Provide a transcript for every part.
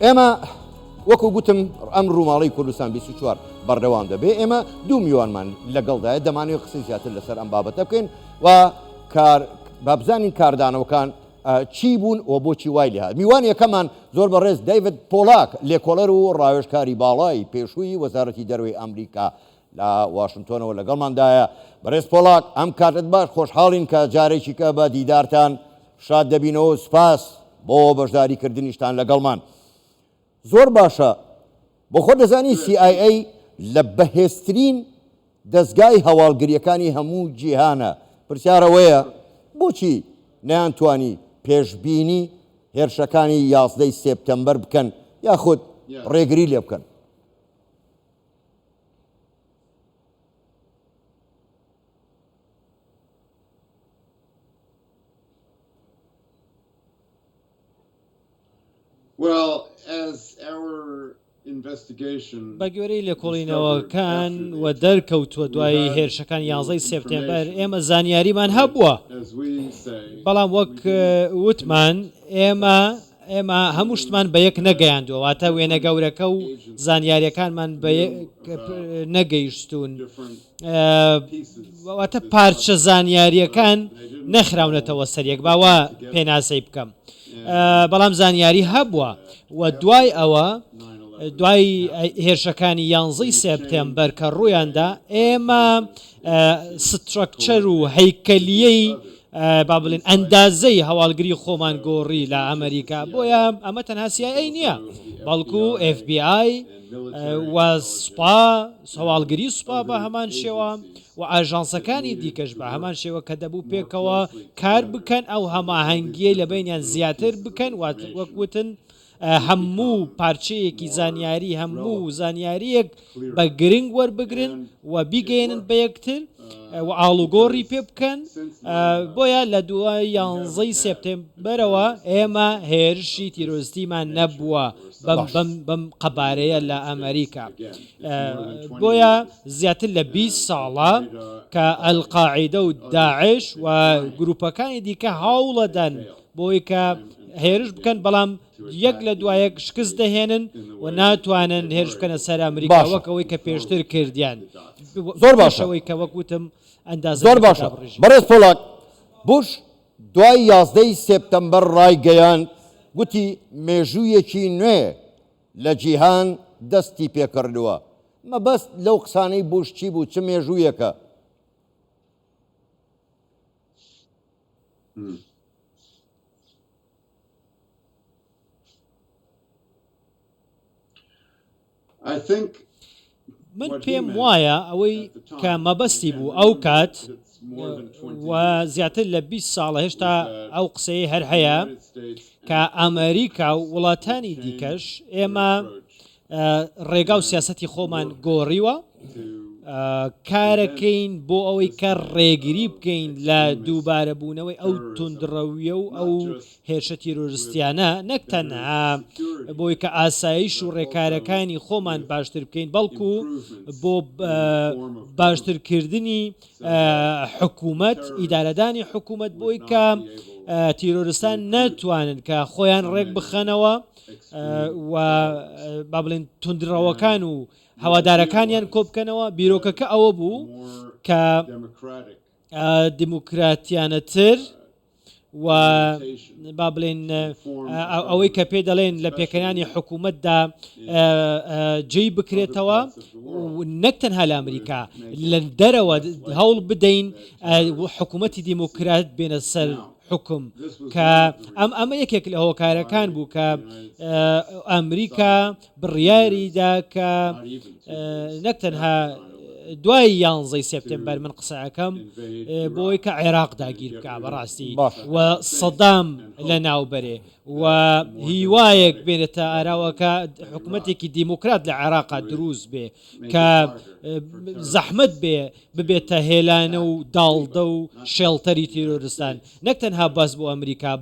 ئێمە وەکو گوتم ئەم ڕووماڵی کوردستان 24 بەردەوام دەبێ ئێمە دوو میوانمان لەگەڵدایە دەمانێت قسەی زیاتر لەسەر ئەم بابەتە بکەین و بابزانین کاردانەوەکان چی بوون و بۆچی وای لێ هات. میوان یەکەمان زۆر بەڕێز دەیڤد پۆلاک لێکۆڵەر و ڕاوێژکاری باڵای پێشووی وەزارەتی دەروی ئەمریکا لە واشنگتۆنەوە لەگەڵماندایە. بەڕێز پۆلاک ئەم کاتت باش خۆشحاڵین کە جارێکی کە بە دیدارتان شاد دەبینەوە سپاس بۆ بەشداریکردنیشتان لەگەڵمان. زۆر باشە بۆ خۆ دەزانی CIA لە بەهێزترین دەستگای هەواڵگریەکانی هەموو جیهانە. پرسیارەوەیە بۆچی نەیانتوانی پێشبینی هێرشەکانی 11 سێپتەمبەر بکەن یاخود ڕێگری لێ بکەن. بە گوێرەی لێکۆڵینەوەکان و دەرکەوتووە دوای هێرشەکان 11 سێپتێمبەر ئێمە زانیاریمان هەبووە، بەڵام وەک وتمان ئێمە هەموو شتمان بە یەک نەگەیاندووە، واتە وێنە گەورەکە و زانیاریەکانمان نەگەیشتون، واتە پارچە زانیاریەکان نەخراونەتەوە سەریەک باوە پێناسەی بکەم، بەڵام زانیاری هەبووە و دوای ئەوە دوای هێرشەکانی 11 سێپتێمبەر کە ڕوویاندا ئێمە سترەکچەر و هەیکەلیەی با بڵێن ئەندازەی هەواڵگری خۆمان گۆڕی لە ئەمریکا، بۆیە ئەمە تەنها CIA نییە بەڵکو FBI و سوپا هەواڵگری سوپا بە هەمان شێوە و ئاژانسەکانی دیکەش بە هەمان شێوە کە دەبوو پێکەوە کار بکەن ئەو هەماهەنگیەی لە بینیان زیاتر بکەن وەکوتن هەموو پارچەیەکی زانیاری هەموو زانیاریەک بە گرنگ وەربگرن و بیگەێنن بە یەکتر و ئاڵوگۆڕی پێ بکەن. بۆیە لە دوای 11 سێپتێمبەرەوە ئێمە هێرشی تیرۆریستیمان نەبووە بەم قەبارەیە لە ئەمریکا. بۆیە زیاتر لە 20 ساڵە کە ئەلقاعیدە و داعش و گروپەکانی دیکە هەوڵەدەن بۆی کە هێرش بکەن، بەڵام یەک لە دوایەک شکست دەهێنن و ناتوانن هێرش بکەنە سەر ئەمریکا وەکەوەی کە پێشتر کردیان. زۆر باشەوەی کە وەکوتم ئەندازە زۆر باشە. بەڕێز پۆلاک بوش دوای 11 سێپتەمبەر ڕایگەیاند گوتی مێژوویەکی نوێ لە جیهان دەستی پێکردووە. مەبەست لەو قسانەی بوش چی بوو؟ چ مێژوویەکە؟ من پێم وایە ئەوەی کە مەبەستی بوو ئەو کات و زیاتر لە 20 ساڵە هێشتا ئەو قسەی هەر هەیە کە ئەمریکا و وڵاتانی دیکەش ئێمە ڕێگا و سیاسەتی خۆمان گۆڕیوە، کارەکەین بۆ ئەوەی کە ڕێگیری بکەین لە دووبارە بوونەوەی ئەو توندڕەویە و ئەو هێرشە تیرۆریستیانە، نەک تەنها بۆی کە ئاسایش و ڕێکارەکانی خۆمان باشتر بکەین، بەڵکو بۆ باشترکردنی حکوومەت، ئیدارەدانی حکوومەت، بۆی کە تیرۆریستان ناتوانن کە خۆیان ڕێک بخەنەوە و با بڵێن توندڕەوەکان و هەوادارەکانیان کۆبکەنەوە. بیرۆکەکە ئەوە بوو کە دیموکراتیانەتر و با بڵێن ئەوەی کە پێ دەڵێن لە پێکەنانی حکوومەتدا جێی بکرێتەوە، نەک تەنها لە ئەمریکا لە دەرەوە هەوڵ بدەین حکوومەتی دیموکرات بێنە سەر حکم، کە ئەمە یەکێک لە هۆکارەکان بوو کە ئەمریکا بڕیاریدا کە نەک تەنها دوای 11 سێپتێمبەر من قسەکەم بۆی کە عێراق داگیر بکە بەڕاستی و سەدام لە ناوبەرێ و هیوایەک بێنێتە ئاراوەکە حکوومەتێکی دیموکرات لە عێراقا دروست بێ کە زەحمت ببێتە هێلانە و داڵدە و شێڵتەری تیرۆریستان، نەک تەنها باس بۆ ئەمریکا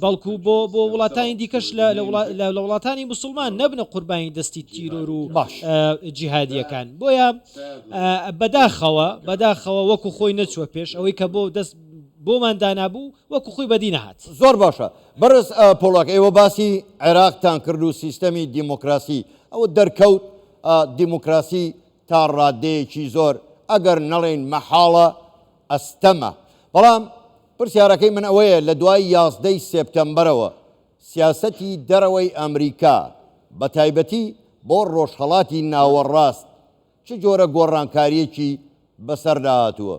بەڵکو بۆ وڵاتانی دیکەش لە وڵاتانی موسڵمان نەبنە قوربانی دەستی تیرۆر و جیهادیەکان. بۆیە بەداخەوە وەکو خۆی نەچوە پێش ئەوەی کە بۆ دەست بۆمان دانابوو وەکو خۆی بەدی نەهات. زۆر باشە بەرز پۆڵاک ئێوە باسی عێراقتان کرد و سیستەمی دیموکراسی ئەوە دەرکەوت دیموکراسی تا ڕادەیەکی زۆر ئەگەر نەڵێن مەحاڵە ئەستەمە بەڵام پرسیارەکەی من ئەوەیە لە دوای 11 سێپتەمبەرەوە سیاسەتی دەرەوەی ئەمریکا بە تایبەتی بۆ ڕۆژهەڵاتی ناوەڕاست چ جۆرە گۆڕانکاریەکی بەسەردا هاتووە؟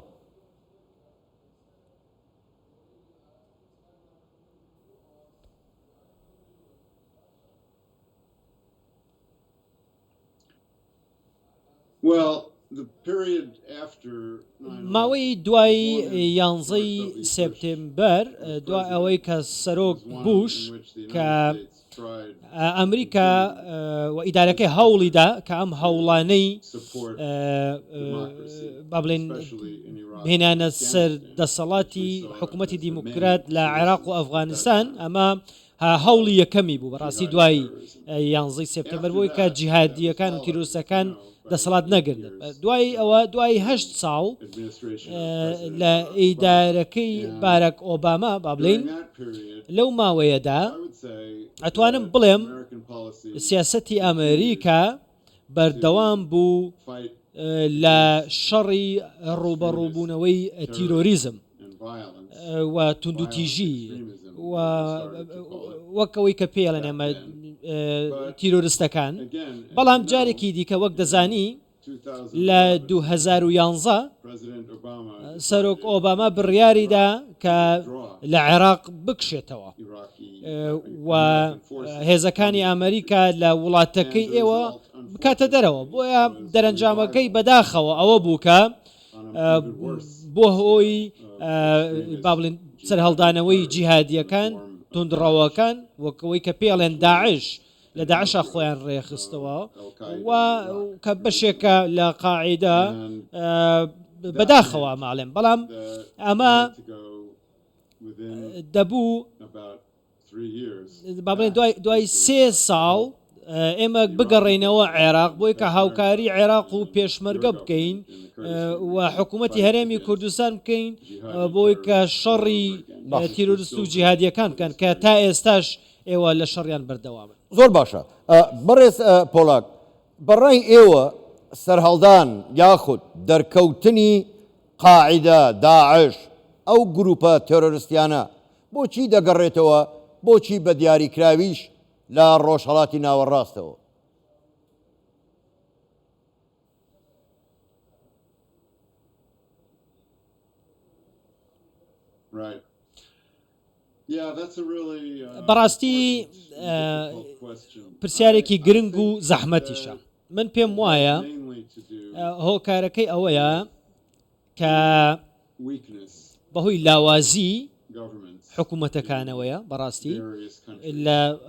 ماوەی دوای 11 سپتێمبەر دوای ئەوەی کە سەرۆک بوش کە ئەمریکا و ئیدارەکەی هەوڵیدا کە ئەم هەوڵانەی با بڵێن بهێنانە سەر دەسەڵاتی حکوومەتی دیموکرات لە عێراق و ئەفغانستان ئەمە هەوڵی یەکەمی بوو بەڕاستی دوای 11 سپتێمبەر بۆی کە جیهادیەکان و تیرۆریستەکان دەسەڵات نەگرن دوای ئەوە دوای 8 ساڵ لە ئیدارەکەی باراک ئۆباما با بڵێن لەو ماوەیەدا ئەتوانم بڵێم سیاسەتی ئەمریکا بەردەوام بوو لە شەڕی ڕوبەڕووبوونەوەی تیرۆریزم و توندوتیژی وەکەوەی کە پێڵێن ئێمە تیرۆریستەکان بەڵام جارێکی دیکە وەک دەزانی لە 2011 سەرۆک ئۆباما بڕیاریدا کە لە عێراق بکشێتەوە و هێزەکانی ئەمریکا لە وڵاتەکەی ئێوە بکاتە دەرەوە بۆیە دەرەنجامەکەی بەداخەوە ئەوە بوو کە بۆ هۆی با بڵێن سەرهەڵدانەوەی جیهادیەکان تندڕەوەکان وەکەوەی کە پێڵێن داعش لە داعشە خۆیان ڕێخستەوە و کە بەشێکە لە قاعیدا بەداخەوە ماڵێن بەڵام ئەمە دەبوو با بڵێن دوای 3 ساڵ ئێمە بگەڕێنەوە عێراق بۆی کە هاوکاری عێراق و پێشمەرگە بکەین و حکوومەتی هەرێمی کوردستان بکەین بۆی کە شەڕی تیرۆریست و جیهادیەکان بکەن کە تا ئێستاش ئێوە لە شەڕیان بەردەوامن. زۆر باشە بەڕێز پۆڵاک بەڕای ئێوە سەرهەڵدان یاخود دەرکەوتنی قاعیدە داعش ئەو گروپە تێرۆریستیانە بۆچی دەگەڕێتەوە بۆچی بە دیاریکراویش لە ڕۆژهەڵاتی ناوەڕاستەوە؟ بەڕاستی پرسیارێکی گرنگ و زەحمەتیشە من پێم وایە هۆکارەکەی ئەوەیە کە بەهۆی لاوازی حکوومەتەکانەوەیە بەڕاستی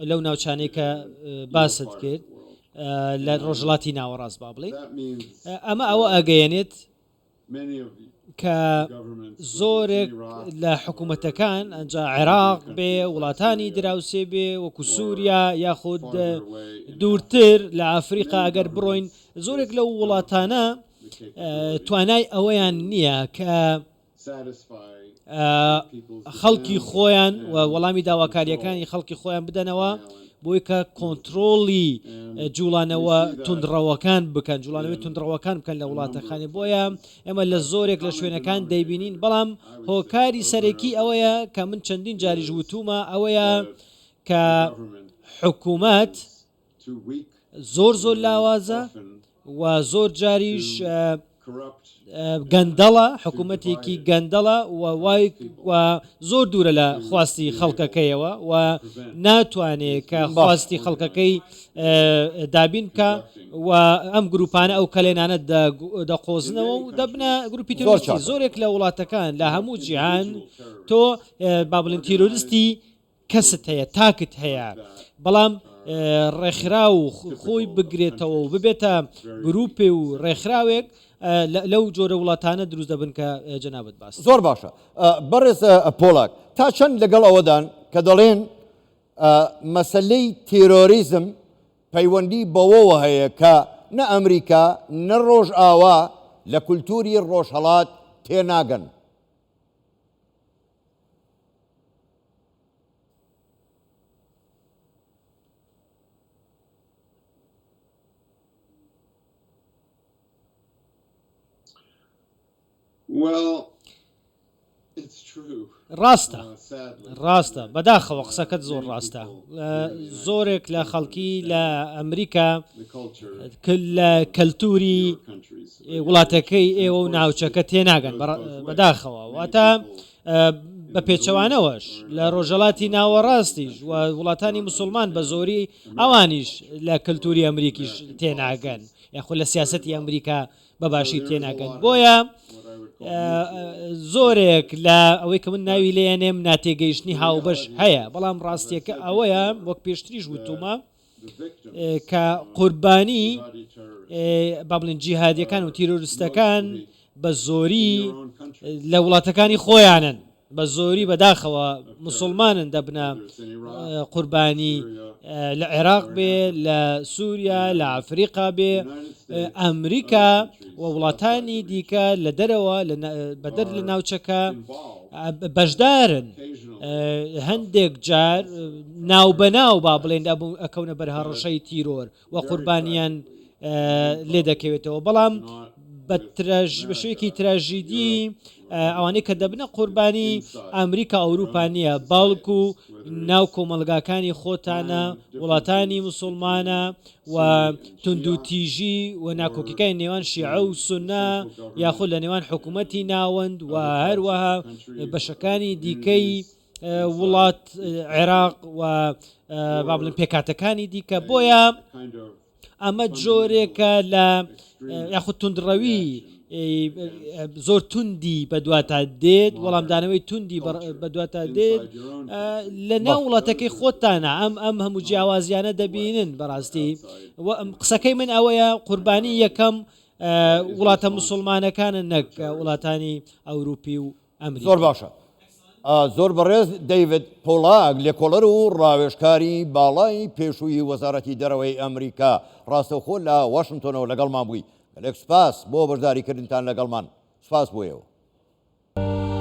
لەو ناوچانەی کە باست کرد لە ڕۆژهەڵاتی ناوەڕاست با بڵێ ئەمە ئەوە ئەگەیەنێت کە زۆرێک لە حکوومەتەکان ئەنج عێراق بێ وڵاتانی دراوسێ بێ وەکو سووریا یاخود دوورتر لە ئەفریقا ئەگەر بڕۆین زۆرێک لەو وڵاتانە توانای ئەوەیان نییە کە خەڵکی خۆیان و وەڵامی داواکاریەکانی خەڵکی خۆیان بدەنەوە بۆی کە کۆنتترۆلی جوڵانەوە تونندڕەوەکان بکەن جوڵانەوەی تونندڕەوەکان بکەن لە وڵاتەکانی بۆیە ئێمە لە زۆرێک لە شوێنەکان دەیبینین بەڵام هۆکاری سەرەکی ئەوەیە کە من چەندین جاریش وتومە ئەوەیە کە حکوومەت زۆر لاوازە و زۆر جاریش گەندەڵە حکوومەتێکی گەندەڵە و زۆر دوورە لە خواستی خەڵکەکەیەوە و ناتوانێت کە خواستی خەڵکەکەی دابین بکە و ئەم گروپانە ئەو کەلێنانە دەقۆزنەوە و دەبنە گروپی تۆریستی زۆرێک لە وڵاتەکان لە هەموو جیهان تۆ با بڵێن تیرۆریستی کەست هەیە تاکت هەیە بەڵام ڕێکخرا و خۆی بگرێتەوە و ببێتە گروپێ و ڕێکخراوێک لەو جۆرە وڵاتانە دروست دەبن کە جەنابەت باس زۆر باشە بەڕێز پۆڵاک تا چەند لەگەڵ ئەوەدان کە دەڵێن مەسلەی تیرۆریزم پەیوەندی بەوەوە هەیە کە نە ئەمریکا نە ڕۆژ ئاوا لە کولتوری ڕۆژهەڵات تێناگەن ڕاستە بەداخەوە قسەکەت زۆر ڕاستە زۆرێک لە خەڵکی لە ئەمریکا لە کەلتوری وڵاتەکەی ئێوە و ناوچەکە تێناگەن بەداخەوە واتە بە پێچەوانەوەش لە ڕۆژەڵاتی ناوەڕاستیش و وڵاتانی مسلمان بە زۆری ئەوانیش لە کەلتوری ئەمریکیش تێناگەن یاخود لە سیاسەتی ئەمریکا بەباشی تێناگەن بۆیە زۆرێک لە ئەوەی کە من ناوی لێنێم ناتێگەیشتنی هاوبەش هەیە بەڵام ڕاستیەکە ئەوەیە وەک پێشتریش وتومە کە قوربانی با بڵێن جیهادیەکان و تیرۆریستەکان بە زۆری لە وڵاتەکانی خۆیانن بە زۆری بەداخەوە مسلمانن دەبنە قوربانی لە عێراق بێ لە سووریا لە ئەفریقا بێ ئەمریکا و وڵاتانی دیکە لە دەرەوە بەدەر لە ناوچەکە بەشدارن هەندێک جار ناو بەناو با بڵێن ئەکەونە بەرهەڕەشەی تیرۆر و قوربانیان لێ دەکەوێتەوە بەڵام بە شوێکی تراژیدی ئەوانەی کە دەبنە قوربانی ئەمریکا ئەوروپا نییە باڵکو و ناو کۆمەلگاکانی خۆتانە وڵاتانی مسلمانە و توندوتیژی و ناکۆکیەکانی نێوان شیعە و سونە یاخود لە نێوان حکوومەتی ناوەند و هەروەها بەشەکانی دیکەی وڵات عێراق و با بڵێن پێکاتەکانی دیکە بۆیە ئەمە جۆرێکە لە یاخود توندڕەوی زۆر توندی بەدواتە دێت وەڵامدانەوەی توندی بەدواتە دێت لە ناو وڵاتەکەی خۆتانە ئەم هەموو جیاوازیانە دەبینن بەڕاستی قسەکەی من ئەوەیە قوربانی یەکەم وڵاتە مسلمانەکانە نەک وڵاتانی ئەوروپی و ئەمریکا زۆر باشە زۆر بەڕێز دەیڤد پۆلاک لێکۆڵەر و ڕاوێژکاری باڵای پێشووی وەزارەتی دەرەوەی ئەمریکا ڕاستەوخۆ لە واشنگتۆنەوە لەگەڵمان بووی گەلێک سپاس بۆ بەشداریکردنتان لەگەڵمان سپاس بۆیەوە